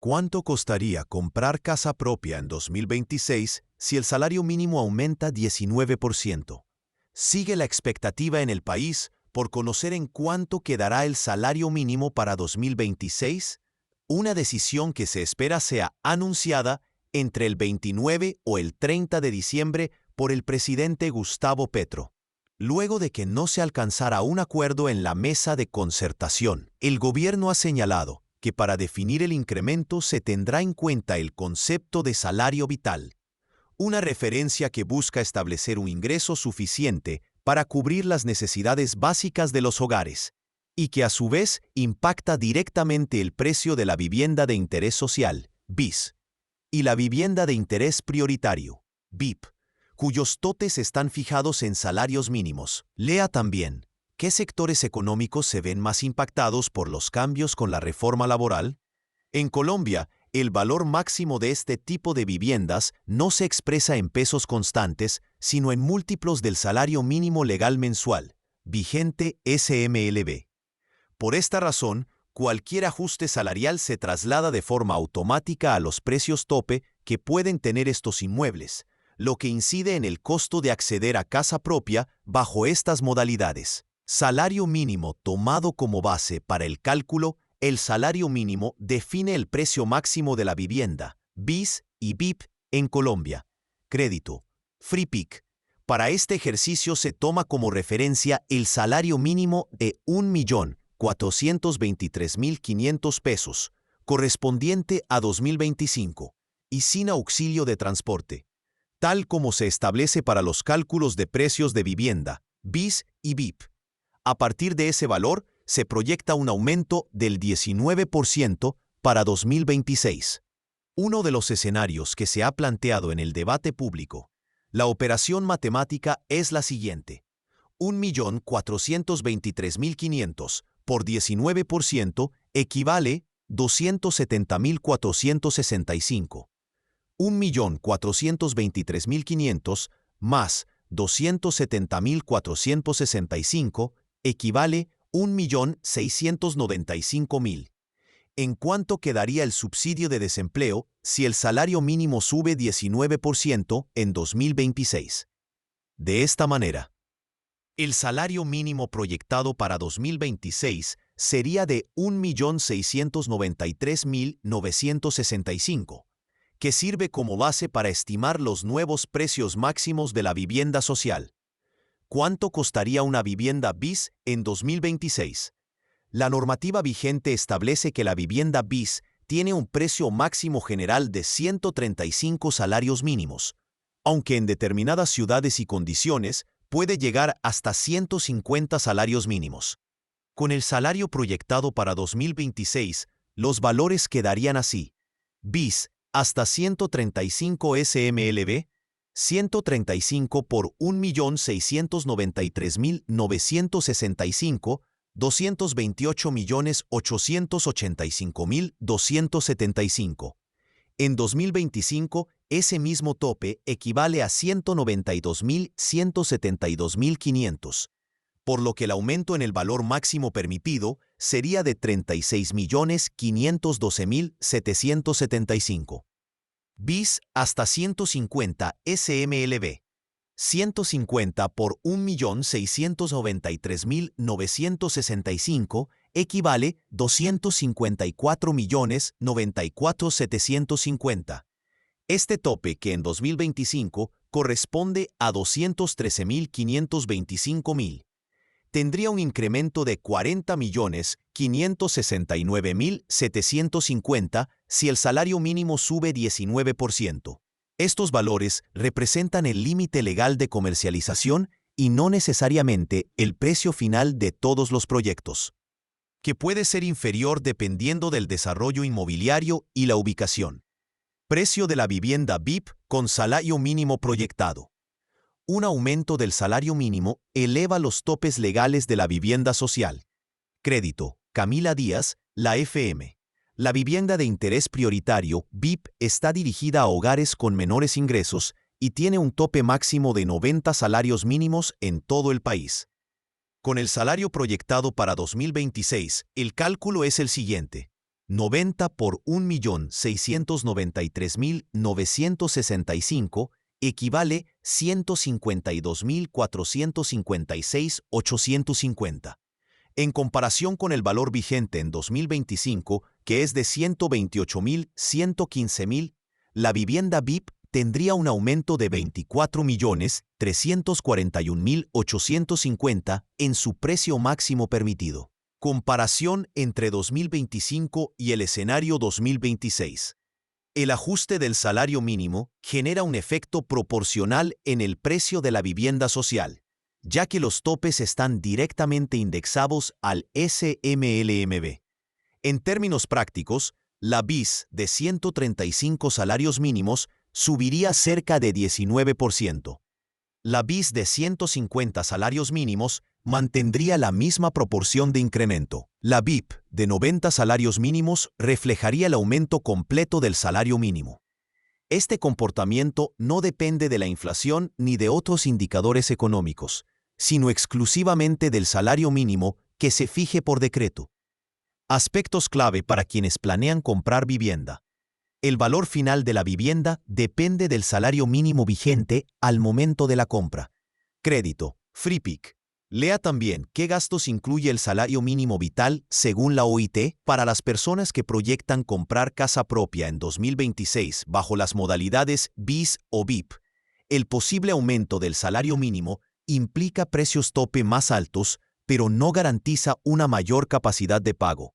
¿Cuánto costaría comprar casa propia en 2026 si el salario mínimo aumenta 19%? Sigue la expectativa en el país por conocer en cuánto quedará el salario mínimo para 2026, una decisión que se espera sea anunciada entre el 29 o el 30 de diciembre por el presidente Gustavo Petro. Luego de que no se alcanzara un acuerdo en la mesa de concertación, el gobierno ha señalado que para definir el incremento se tendrá en cuenta el concepto de salario vital, una referencia que busca establecer un ingreso suficiente para cubrir las necesidades básicas de los hogares y que a su vez impacta directamente el precio de la vivienda de interés social, BIS, y la vivienda de interés prioritario, BIP, cuyos topes están fijados en salarios mínimos. Lea también, ¿qué sectores económicos se ven más impactados por los cambios con la reforma laboral? En Colombia, el valor máximo de este tipo de viviendas no se expresa en pesos constantes, sino en múltiplos del salario mínimo legal mensual, vigente SMLB. Por esta razón, cualquier ajuste salarial se traslada de forma automática a los precios tope que pueden tener estos inmuebles, lo que incide en el costo de acceder a casa propia bajo estas modalidades. Salario mínimo tomado como base para el cálculo. El salario mínimo define el precio máximo de la vivienda, BIS y BIP, en Colombia. Crédito, FreePic. Para este ejercicio se toma como referencia el salario mínimo de 1.423.500 pesos, correspondiente a 2025, y sin auxilio de transporte, tal como se establece para los cálculos de precios de vivienda, BIS y BIP. A partir de ese valor, se proyecta un aumento del 19% para 2026. Uno de los escenarios que se ha planteado en el debate público, la operación matemática es la siguiente: 1.423.500 por 19% equivale 270.465. 1.423.500 más 270.465 equivale 1.695.000. ¿En cuánto quedaría el subsidio de desempleo si el salario mínimo sube 19% en 2026? De esta manera, el salario mínimo proyectado para 2026 sería de 1.693.965, que sirve como base para estimar los nuevos precios máximos de la vivienda social. ¿Cuánto costaría una vivienda BIS en 2026? La normativa vigente establece que la vivienda BIS tiene un precio máximo general de 135 salarios mínimos, aunque en determinadas ciudades y condiciones puede llegar hasta 150 salarios mínimos. Con el salario proyectado para 2026, los valores quedarían así: BIS hasta 135 SMLB, 135 por 1.693.965, 228.885.275. En 2025, ese mismo tope equivale a 192.172.500, por lo que el aumento en el valor máximo permitido sería de 36.512.775. BIS hasta 150 SMLB. 150 por 1.693.965 equivale 254.094.750. Este tope, que en 2025 corresponde a 213.525.000, tendría un incremento de 40.569.750 si el salario mínimo sube 19%. Estos valores representan el límite legal de comercialización y no necesariamente el precio final de todos los proyectos, que puede ser inferior dependiendo del desarrollo inmobiliario y la ubicación. Precio de la vivienda BIP con salario mínimo proyectado. Un aumento del salario mínimo eleva los topes legales de la vivienda social. Crédito, Camila Díaz, la FM. La vivienda de interés prioritario, BIP, está dirigida a hogares con menores ingresos y tiene un tope máximo de 90 salarios mínimos en todo el país. Con el salario proyectado para 2026, el cálculo es el siguiente: 90 por 1.693.965 equivale 152.456.850. En comparación con el valor vigente en 2025, que es de 128.115.000, la vivienda VIP tendría un aumento de 24.341.850 en su precio máximo permitido. Comparación entre 2025 y el escenario 2026. El ajuste del salario mínimo genera un efecto proporcional en el precio de la vivienda social, ya que los topes están directamente indexados al SMLMB. En términos prácticos, la BIS de 135 salarios mínimos subiría cerca de 19%. La BIS de 150 salarios mínimos mantendría la misma proporción de incremento. La BIP de 90 salarios mínimos reflejaría el aumento completo del salario mínimo. Este comportamiento no depende de la inflación ni de otros indicadores económicos, sino exclusivamente del salario mínimo que se fije por decreto. Aspectos clave para quienes planean comprar vivienda. El valor final de la vivienda depende del salario mínimo vigente al momento de la compra. Crédito. FreePick. Lea también qué gastos incluye el salario mínimo vital según la OIT para las personas que proyectan comprar casa propia en 2026 bajo las modalidades BIS o BIP. El posible aumento del salario mínimo implica precios tope más altos, pero no garantiza una mayor capacidad de pago.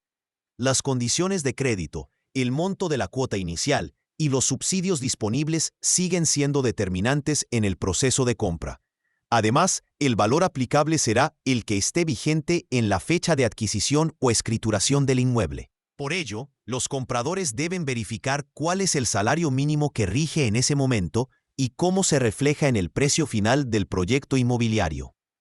Las condiciones de crédito, el monto de la cuota inicial y los subsidios disponibles siguen siendo determinantes en el proceso de compra. Además, el valor aplicable será el que esté vigente en la fecha de adquisición o escrituración del inmueble. Por ello, los compradores deben verificar cuál es el salario mínimo que rige en ese momento y cómo se refleja en el precio final del proyecto inmobiliario.